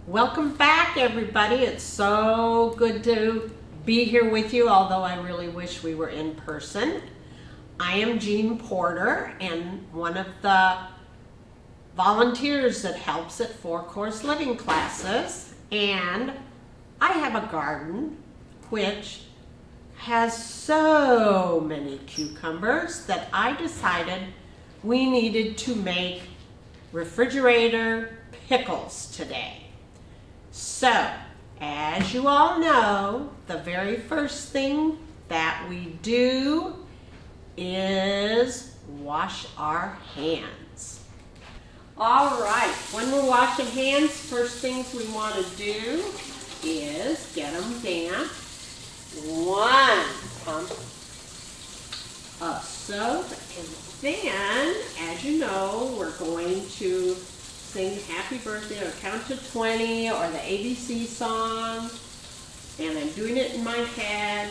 Welcome back, everybody. It's so good to be here with you, although I really wish we were in person. I am Jean Porter and one of the volunteers that helps at Four Course Living classes, and I have a garden which has so many cucumbers that I decided we needed to make refrigerator pickles today. So, as you all know, the very first thing that we do is wash our hands. All right, when we're washing hands, first things we want to do is get them damp. 1 pump of soap, and then, as you know, we're going to sing happy birthday or count to 20 or the ABC song, and I'm doing it in my head.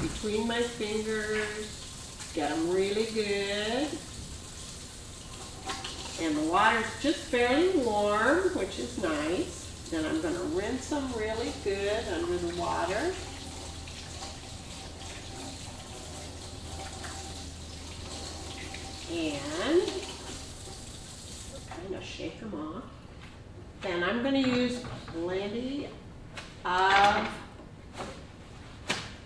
Between my fingers, get them really good. And the water's just fairly warm, which is nice. Then I'm going to rinse them really good under the water. And kind of shake them off. Then I'm going to use plenty of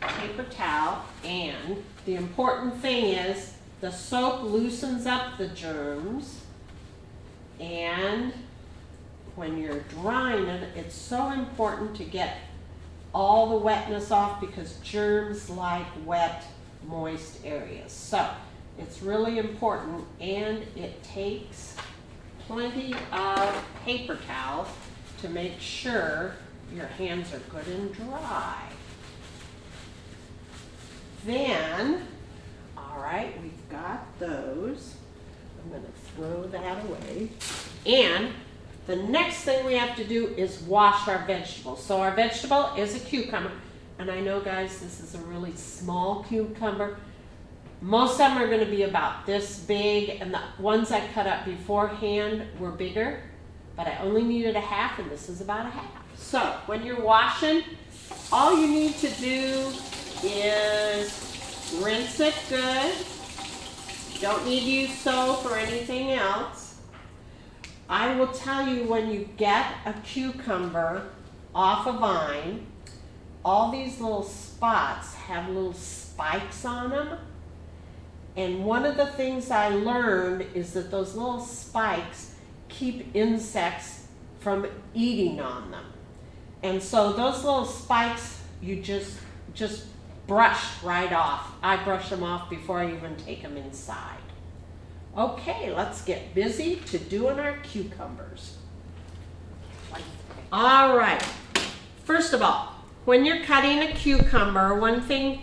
paper towel, and the important thing is the soap loosens up the germs, and when you're drying it, it's so important to get all the wetness off because germs like wet, moist areas. So it's really important, and it takes plenty of paper towels to make sure your hands are good and dry. Then, all right, we've got those. I'm going to throw that away. And the next thing we have to do is wash our vegetables. So our vegetable is a cucumber. And I know, guys, this is a really small cucumber. Most of them are going to be about this big, and the ones I cut up beforehand were bigger, but I only needed a half, and this is about a half. So when you're washing, all you need to do is rinse it good. Don't need to use soap or anything else. I will tell you, when you get a cucumber off a vine, all these little spots have little spikes on them. And one of the things I learned is that those little spikes keep insects from eating on them. And so those little spikes, you just brush right off. I brush them off before I even take them inside. Okay, let's get busy to doing our cucumbers. All right, first of all, when you're cutting a cucumber, one thing,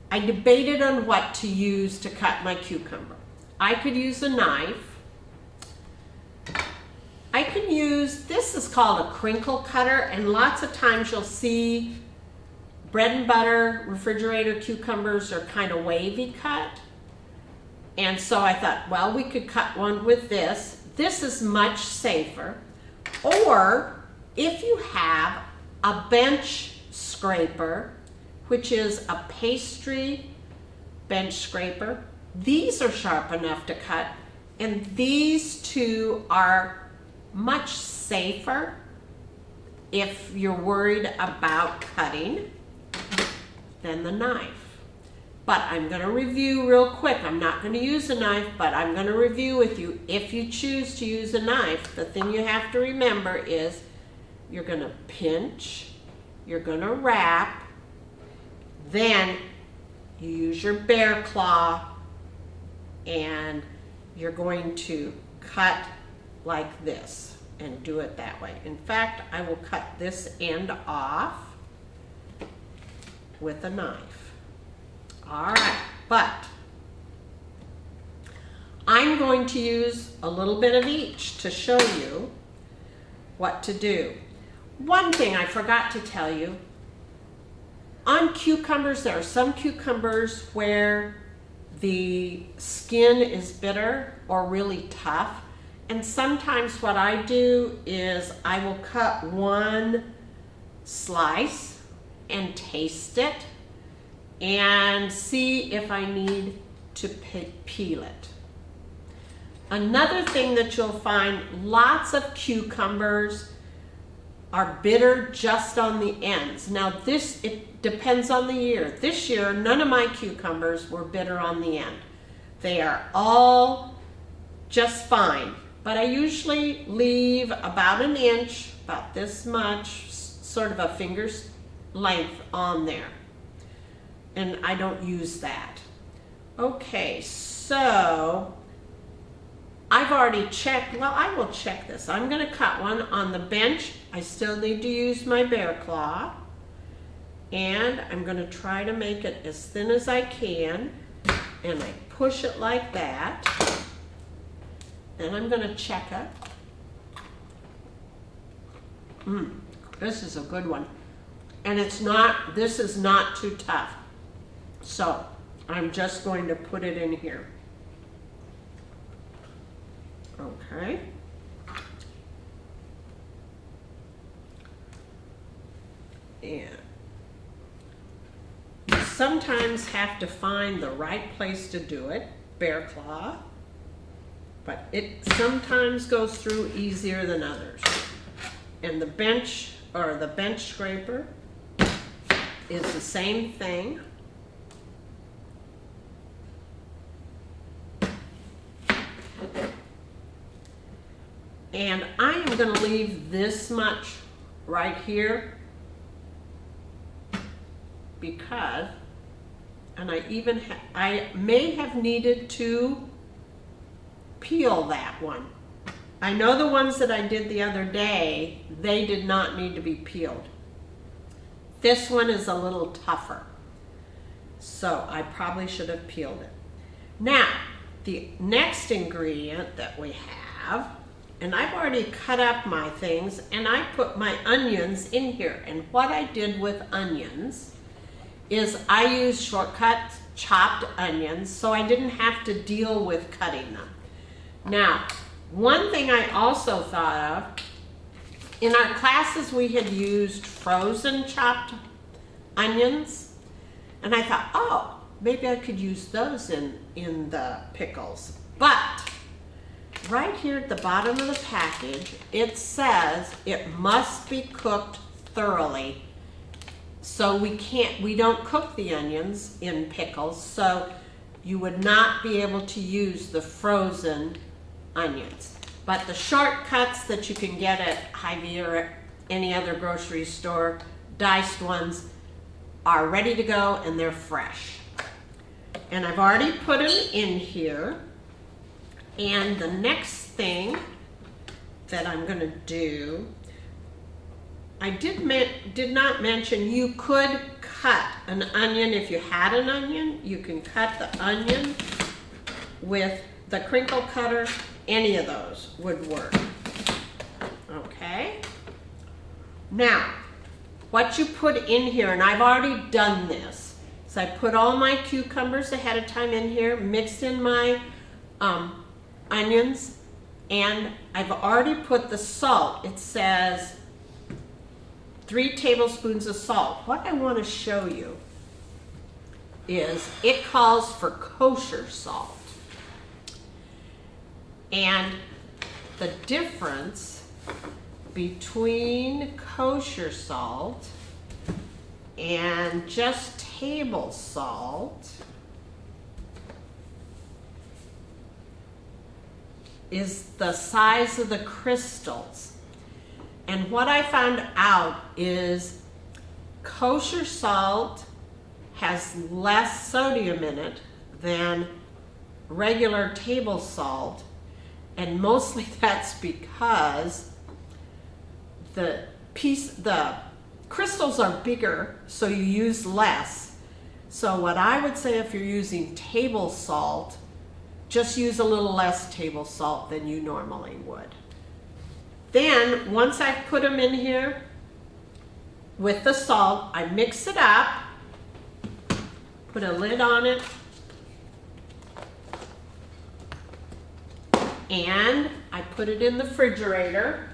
I debated on what to use to cut my cucumber. I could use a knife. I can use, this is called a crinkle cutter, and lots of times you'll see bread and butter refrigerator cucumbers are kind of wavy cut. And so I thought, well, we could cut one with this. This is much safer. Or if you have a bench scraper, which is a pastry bench scraper, these are sharp enough to cut, and these two are much safer if you're worried about cutting than the knife. But I'm going to review real quick. I'm not going to use a knife, but I'm going to review with you. If you choose to use a knife, the thing you have to remember is you're going to pinch, you're going to wrap, then you use your bear claw, and you're going to cut like this and do it that way. In fact, I will cut this end off with a knife. All right, but I'm going to use a little bit of each to show you what to do. One thing I forgot to tell you, on cucumbers, there are some cucumbers where the skin is bitter or really tough. And sometimes what I do is I will cut one slice and taste it and see if I need to peel it. Another thing that you'll find, lots of cucumbers are bitter just on the ends. Now it depends on the year. This year, none of my cucumbers were bitter on the end. They are all just fine. But I usually leave about an inch, about this much, sort of a finger's length on there. And I don't use that. Okay, so I've already checked. Well, I will check this. I'm going to cut one on the bench. I still need to use my bear claw. And I'm going to try to make it as thin as I can. And I push it like that. And I'm going to check it. This is a good one. And this is not too tough. So I'm just going to put it in here. Okay. And you sometimes have to find the right place to do it, bear claw, but it sometimes goes through easier than others. And the bench scraper is the same thing. And I am going to leave this much right here because, and I may have needed to peel that one. I know the ones that I did the other day, they did not need to be peeled. This one is a little tougher, so I probably should have peeled it. Now, the next ingredient that we have, and I've already cut up my things, and I put my onions in here. And what I did with onions is I used shortcut chopped onions, so I didn't have to deal with cutting them. Now, one thing I also thought of, in our classes we had used frozen chopped onions, and I thought, oh, maybe I could use those in the pickles. But right here at the bottom of the package, it says it must be cooked thoroughly. So we don't cook the onions in pickles, so you would not be able to use the frozen onions. But the shortcuts that you can get at Hy-Vee or any other grocery store, diced ones, are ready to go and they're fresh. And I've already put them in here. And the next thing that I'm going to do, I did not mention you could cut an onion. If you had an onion, you can cut the onion with the crinkle cutter. Any of those would work. Okay. Now, what you put in here, and I've already done this, so I put all my cucumbers ahead of time in here, mixed in my onions, and I've already put the salt. It says 3 tablespoons of salt. What I want to show you is it calls for kosher salt. And the difference between kosher salt and just table salt is the size of the crystals. And what I found out is kosher salt has less sodium in it than regular table salt, and mostly that's because the crystals are bigger, so you use less. So what I would say, if you're using table salt, just use a little less table salt than you normally would. Then, once I've put them in here with the salt, I mix it up, put a lid on it, And I put it in the refrigerator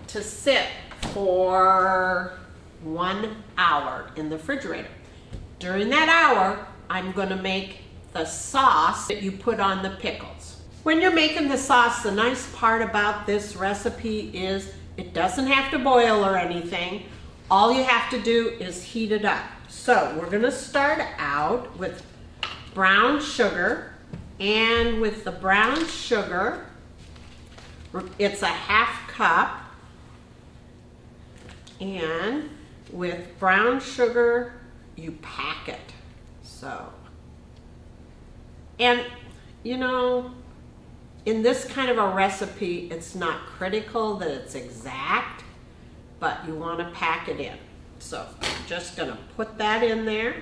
to sit for 1 hour in the refrigerator. During that hour, I'm going to make the sauce that you put on the pickles. When you're making the sauce, the nice part about this recipe is it doesn't have to boil or anything. All you have to do is heat it up. So we're going to start out with brown sugar, and with the brown sugar, it's a 1/2 cup, and with brown sugar you pack it. So, and you know, in this kind of a recipe, it's not critical that it's exact, but you want to pack it in. So I'm just going to put that in there.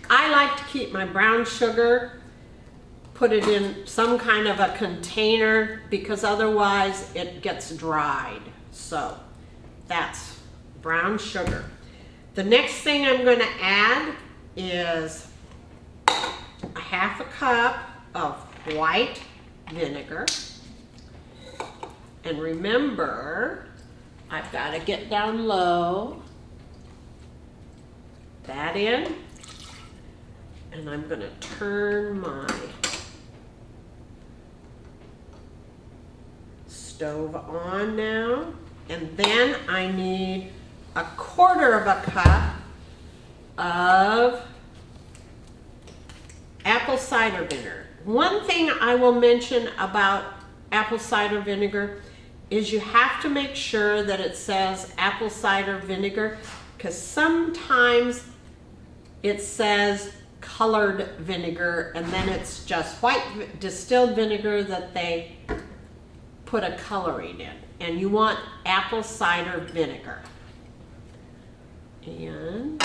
I like to keep my brown sugar, put it in some kind of a container because otherwise it gets dried. So that's brown sugar. The next thing I'm going to add is a 1/2 cup of white vinegar. And remember, I've got to get down low. That in. And I'm going to turn my stove on now. And then I need a 1/4 cup of apple cider vinegar. One thing I will mention about apple cider vinegar is you have to make sure that it says apple cider vinegar, because sometimes it says colored vinegar and then it's just white distilled vinegar that they put a coloring in, and you want apple cider vinegar. And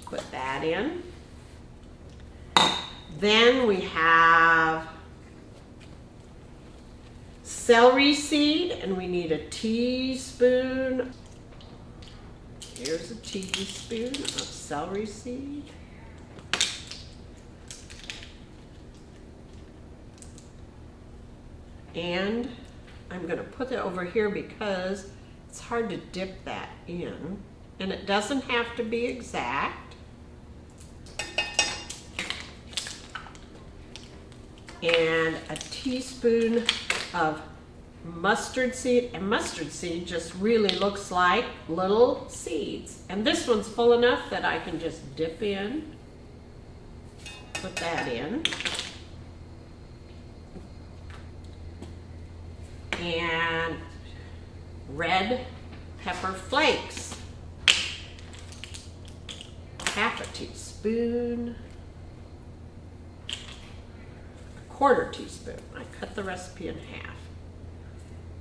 put that in. Then we have celery seed, and we need a teaspoon. Here's a teaspoon of celery seed. And I'm going to put it over here because it's hard to dip that in, and it doesn't have to be exact. And a teaspoon of mustard seed, and mustard seed just really looks like little seeds. And this one's full enough that I can just dip in, put that in. And red pepper flakes, 1/2 teaspoon, 1/4 teaspoon. I cut the recipe in half.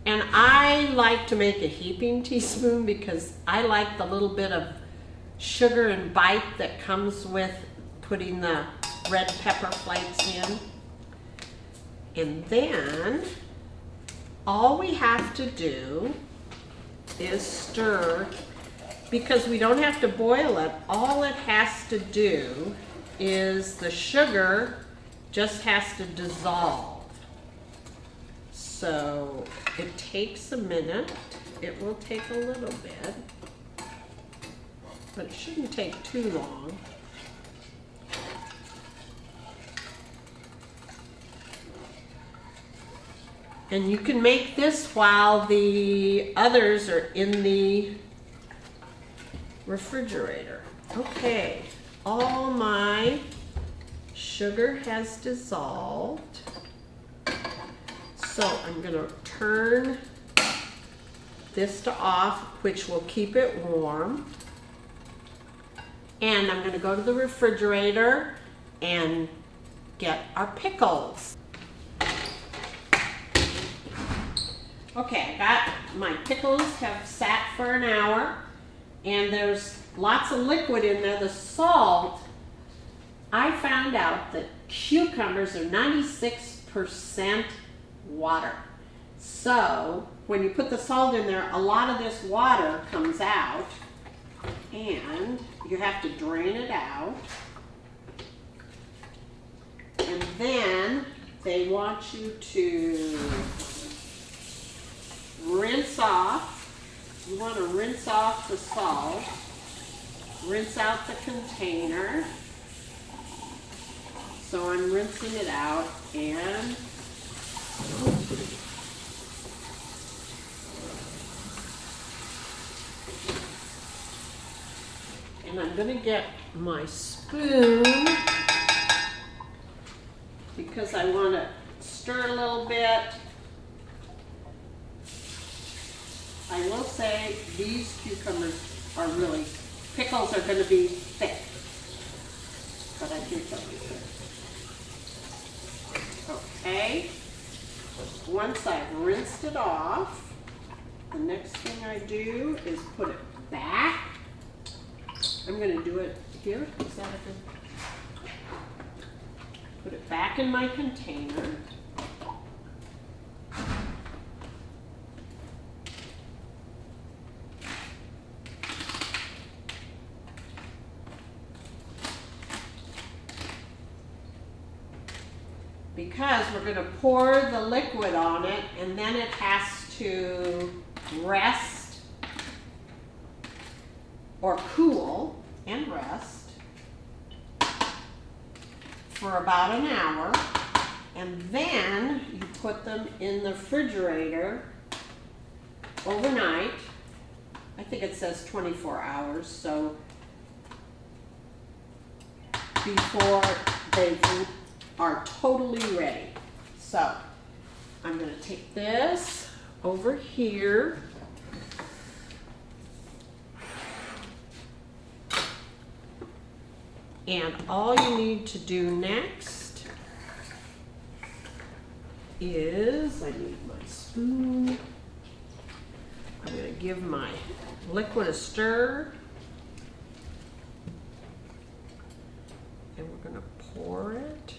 And I like to make a heaping teaspoon because I like the little bit of sugar and bite that comes with putting the red pepper flakes in. And then all we have to do is stir, because we don't have to boil it. All it has to do is the sugar just has to dissolve. So it takes a minute. It will take a little bit, but it shouldn't take too long. And you can make this while the others are in the refrigerator. Okay, all my sugar has dissolved. So I'm going to turn this to off, which will keep it warm. And I'm going to go to the refrigerator and get our pickles. Okay, I got my pickles have sat for an hour, and there's lots of liquid in there. The salt, I found out that cucumbers are 96% water. So when you put the salt in there, a lot of this water comes out, and you have to drain it out. And then they want you to rinse off. You want to rinse off the salt, rinse out the container. So I'm rinsing it out, and I'm going to get my spoon because I want to stir a little bit. I will say these cucumbers are really, pickles are going to be thick, but I think they'll be good. Okay, once I've rinsed it off, the next thing I do is put it back. I'm going to do it here. Is that a good? Put it back in my container. Because we're going to pour the liquid on it, and then it has to rest or cool and rest for about an hour, and then you put them in the refrigerator overnight. I think it says 24 hours, so before they are totally ready. So I'm going to take this over here. And all you need to do next is, I need my spoon. I'm going to give my liquid a stir. And we're going to pour it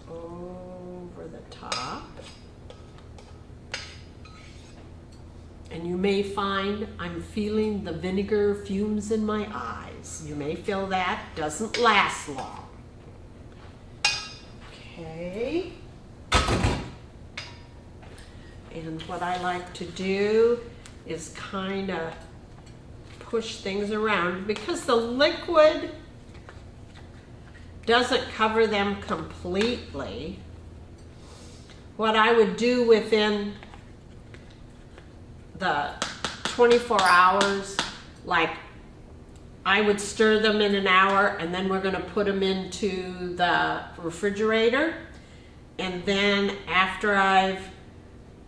over the top. And you may find I'm feeling the vinegar fumes in my eyes. You may feel that. Doesn't last long. Okay. And what I like to do is kind of push things around because the liquid doesn't cover them completely. What I would do within the 24 hours, like I would stir them in an hour, and then we're going to put them into the refrigerator, and then after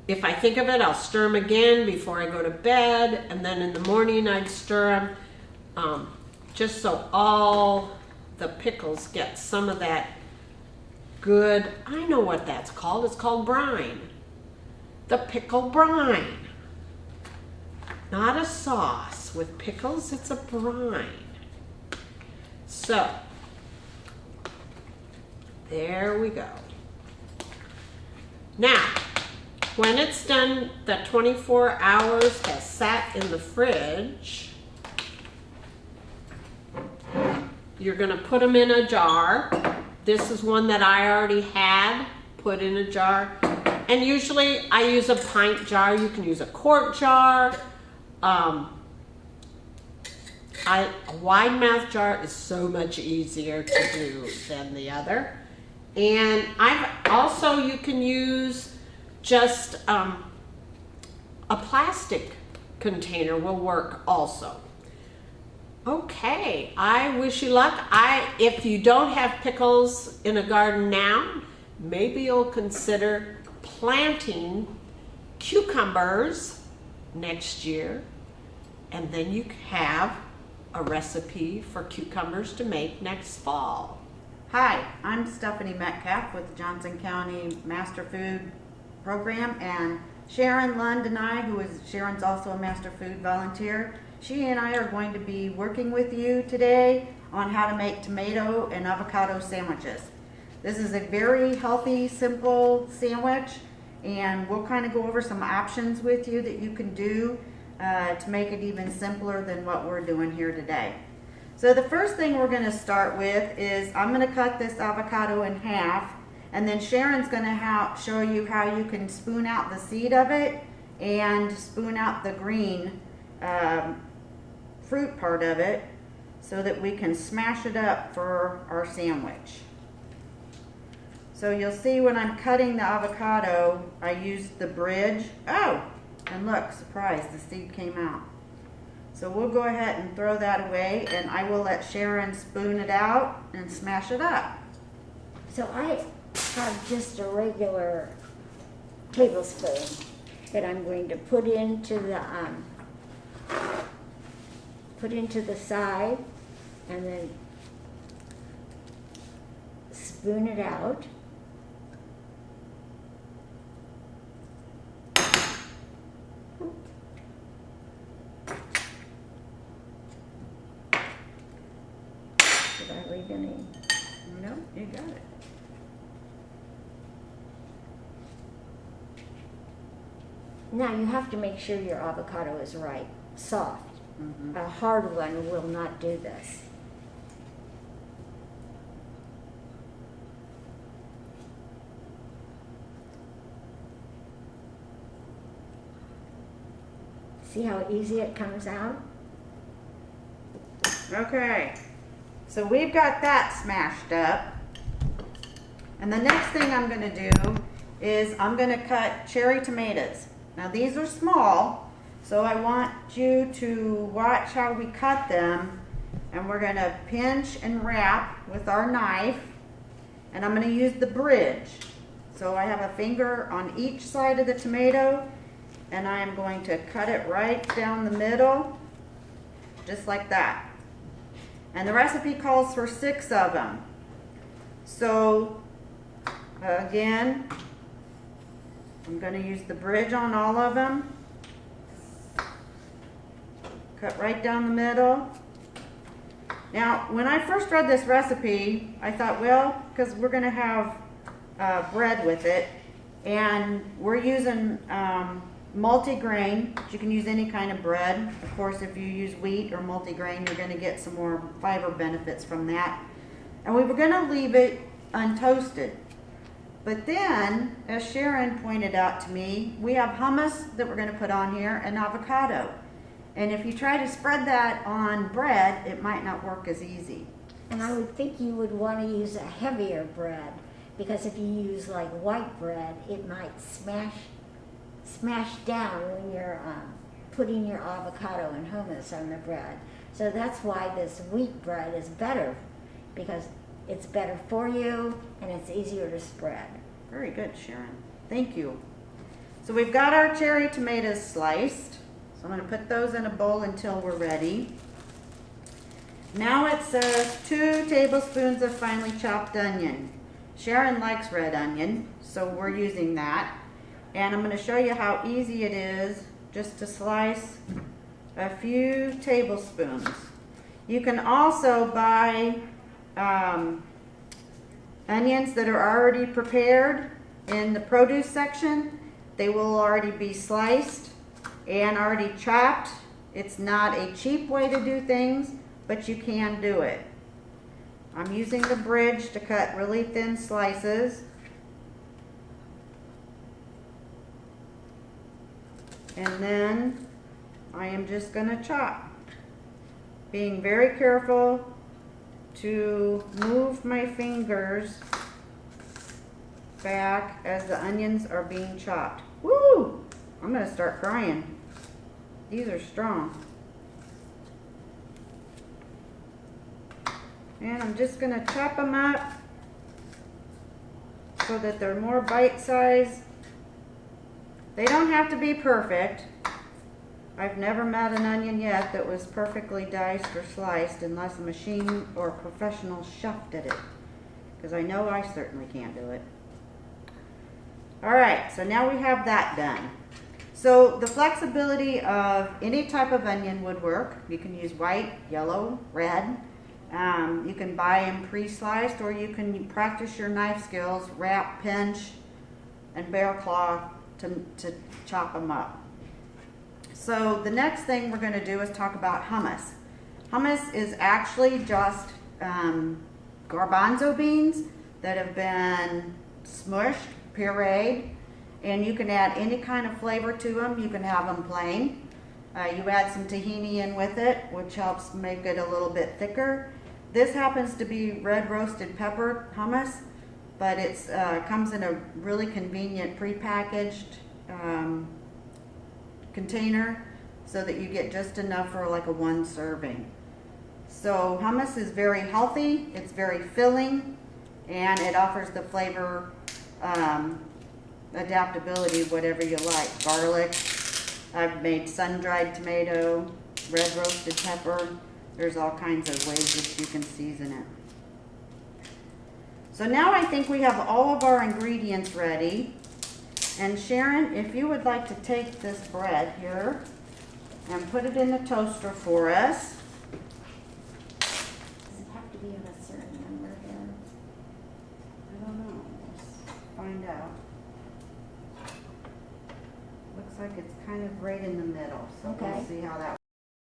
if I think of it, I'll stir them again before I go to bed, and then in the morning I'd stir them just so all the pickles get some of that good, I know what that's called, it's called brine. The pickle brine. Not a sauce. With pickles, it's a brine. So, there we go. Now, when it's done, the 24 hours has sat in the fridge, you're going to put them in a jar. This is one that I already had put in a jar. And usually I use a pint jar. You can use a quart jar. A wide mouth jar is so much easier to do than the other. And you can use just a plastic container will work also. Okay, I wish you luck. If you don't have pickles in a garden now, maybe you'll consider planting cucumbers next year, and then you have a recipe for cucumbers to make next fall. Hi, I'm Stephanie Metcalf with the Johnson County Master Food Program, and Sharon Lund and I, Sharon's also a Master Food volunteer, she and I are going to be working with you today on how to make tomato and avocado sandwiches. This is a very healthy, simple sandwich, and we'll kind of go over some options with you that you can do to make it even simpler than what we're doing here today. So the first thing we're going to start with is I'm going to cut this avocado in half, and then Sharon's going to show you how you can spoon out the seed of it and spoon out the green fruit part of it so that we can smash it up for our sandwich. So you'll see when I'm cutting the avocado, I used the bridge. Oh, and look, surprise, the seed came out. So we'll go ahead and throw that away, and I will let Sharon spoon it out and smash it up. So I have just a regular tablespoon that I'm going to put into the side, and then spoon it out. Did I leave any? No, you got it. Now you have to make sure your avocado is right, soft. Mm-hmm. A hard one will not do this. See how easy it comes out? Okay, so we've got that smashed up. And the next thing I'm going to do is I'm going to cut cherry tomatoes. Now these are small, so I want you to watch how we cut them. And we're going to pinch and wrap with our knife. And I'm going to use the bridge. So I have a finger on each side of the tomato, and I am going to cut it right down the middle, just like that. And the recipe calls for 6 of them. So again, I'm going to use the bridge on all of them. Cut right down the middle. Now, when I first read this recipe, I thought, well, because we're going to have bread with it, and we're using multi-grain, but you can use any kind of bread. Of course, if you use wheat or multi-grain, you're going to get some more fiber benefits from that. And we were going to leave it untoasted. But then, as Sharon pointed out to me, we have hummus that we're going to put on here and avocado. And if you try to spread that on bread, it might not work as easy. And I would think you would want to use a heavier bread, because if you use like white bread, it might smash down when you're putting your avocado and hummus on the bread. So that's why this wheat bread is better, because it's better for you and it's easier to spread. Very good, Sharon. Thank you. So we've got our cherry tomatoes sliced. So I'm going to put those in a bowl until we're ready. Now it says 2 tablespoons of finely chopped onion. Sharon likes red onion, so we're using that. And I'm going to show you how easy it is just to slice a few tablespoons. You can also buy onions that are already prepared in the produce section. They will already be sliced and already chopped. It's not a cheap way to do things, but you can do it. I'm using the bridge to cut really thin slices. And then I am just going to chop, being very careful to move my fingers back as the onions are being chopped. Woo! I'm going to start crying. These are strong. And I'm just going to chop them up so that they're more bite-sized. They don't have to be perfect. I've never met an onion yet that was perfectly diced or sliced unless a machine or a professional chef did it, because I know I certainly can't do it. Alright, so now we have that done. So the flexibility of any type of onion would work. You can use white, yellow, red. You can buy them pre-sliced, or you can practice your knife skills, wrap, pinch, and bear claw to chop them up. So the next thing we're going to do is talk about hummus. Hummus is actually just garbanzo beans that have been smushed, pureed, and you can add any kind of flavor to them. You can have them plain. You add some tahini in with it, which helps make it a little bit thicker. This happens to be red roasted pepper hummus, but it comes in a really convenient prepackaged container so that you get just enough for like a one serving. So hummus is very healthy, it's very filling, and it offers the flavor adaptability, whatever you like. Garlic, I've made sun-dried tomato, red roasted pepper. There's all kinds of ways that you can season it. So now I think we have all of our ingredients ready. And Sharon, if you would like to take this bread here and put it in the toaster for us. Does it have to be in a certain number here? I don't know. Let's find out. Looks like it's kind of right in the middle, so Okay. we'll see how that.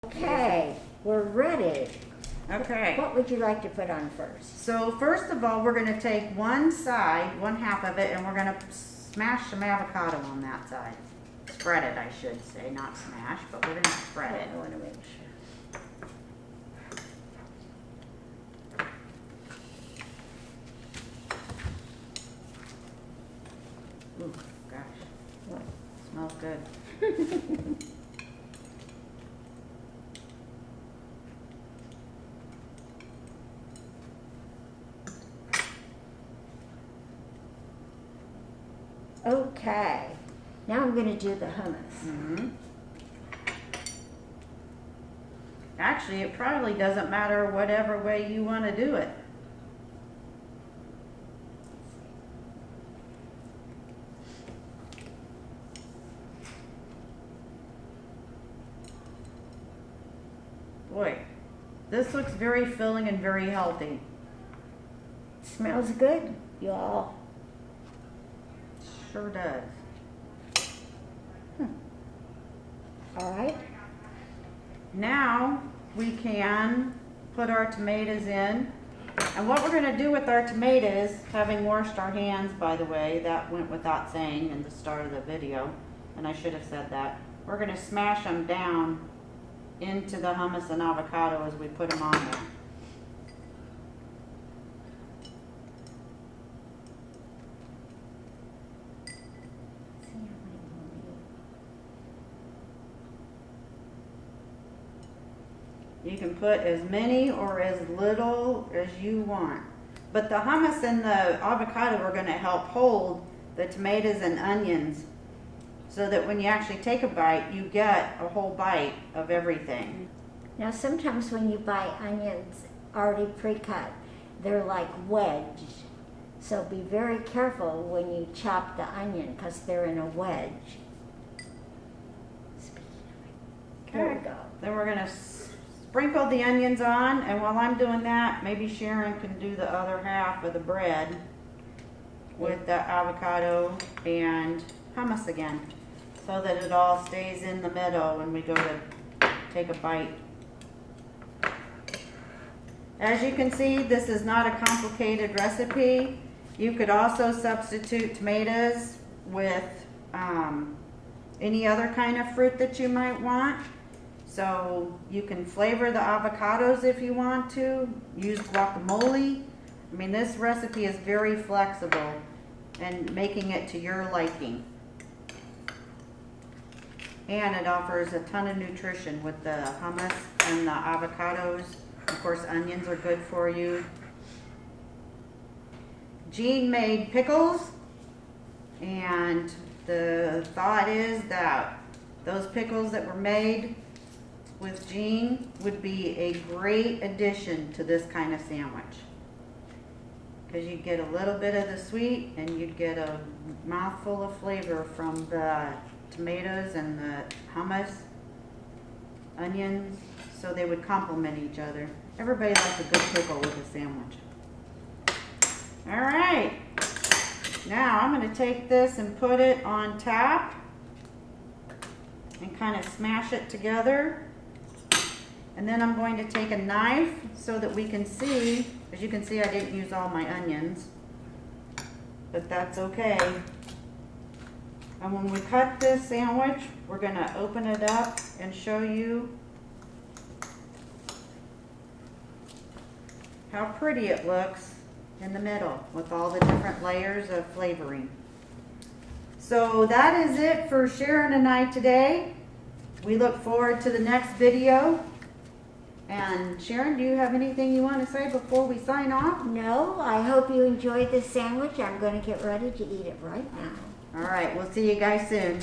Okay, we're ready. Okay. What would you like to put on first? So first of all, we're going to take one side, one half of it, and we're going to smash some avocado on that side. Spread it, I should say, not smash, but we're going to spread it. I want to make sure. Ooh, gosh, What? smells good. Okay, now I'm going to do the hummus. Mm-hmm. Actually, it probably doesn't matter whatever way you want to do it. Boy, this looks very filling and very healthy. Smells good, y'all. Sure does. All right. Now we can put our tomatoes in. And what we're going to do with our tomatoes, having washed our hands, by the way, that went without saying in the start of the video, and I should have said that. We're going to smash them down into the hummus and avocado as we put them on there. You can put as many or as little as you want. But the hummus and the avocado are going to help hold the tomatoes and onions so that when you actually take a bite, you get a whole bite of everything. Now sometimes when you buy onions already pre-cut, they're like wedged. So be very careful when you chop the onion because they're in a wedge. There we go. Then we're going to sprinkle the onions on, and while I'm doing that, maybe Sharon can do the other half of the bread with the avocado and hummus again, so that it all stays in the middle when we go to take a bite. As you can see, this is not a complicated recipe. You could also substitute tomatoes with any other kind of fruit that you might want. So you can flavor the avocados if you want to, use guacamole. I mean, this recipe is very flexible and making it to your liking. And it offers a ton of nutrition with the hummus and the avocados. Of course, onions are good for you. Jean made pickles, and the thought is that those pickles that were made with Jean would be a great addition to this kind of sandwich, because you'd get a little bit of the sweet and you'd get a mouthful of flavor from the tomatoes and the hummus, onions, so they would complement each other. Everybody likes a good pickle with a sandwich. All right. Now I'm going to take this and put it on top and kind of smash it together. And then I'm going to take a knife so that we can see. As you can see, I didn't use all my onions, but that's okay. And when we cut this sandwich, we're going to open it up and show you how pretty it looks in the middle with all the different layers of flavoring. So that is it for Sharon and I today. We look forward to the next video. And Sharon, do you have anything you want to say before we sign off? No, I hope you enjoyed this sandwich. I'm going to get ready to eat it right now. All right, we'll see you guys soon.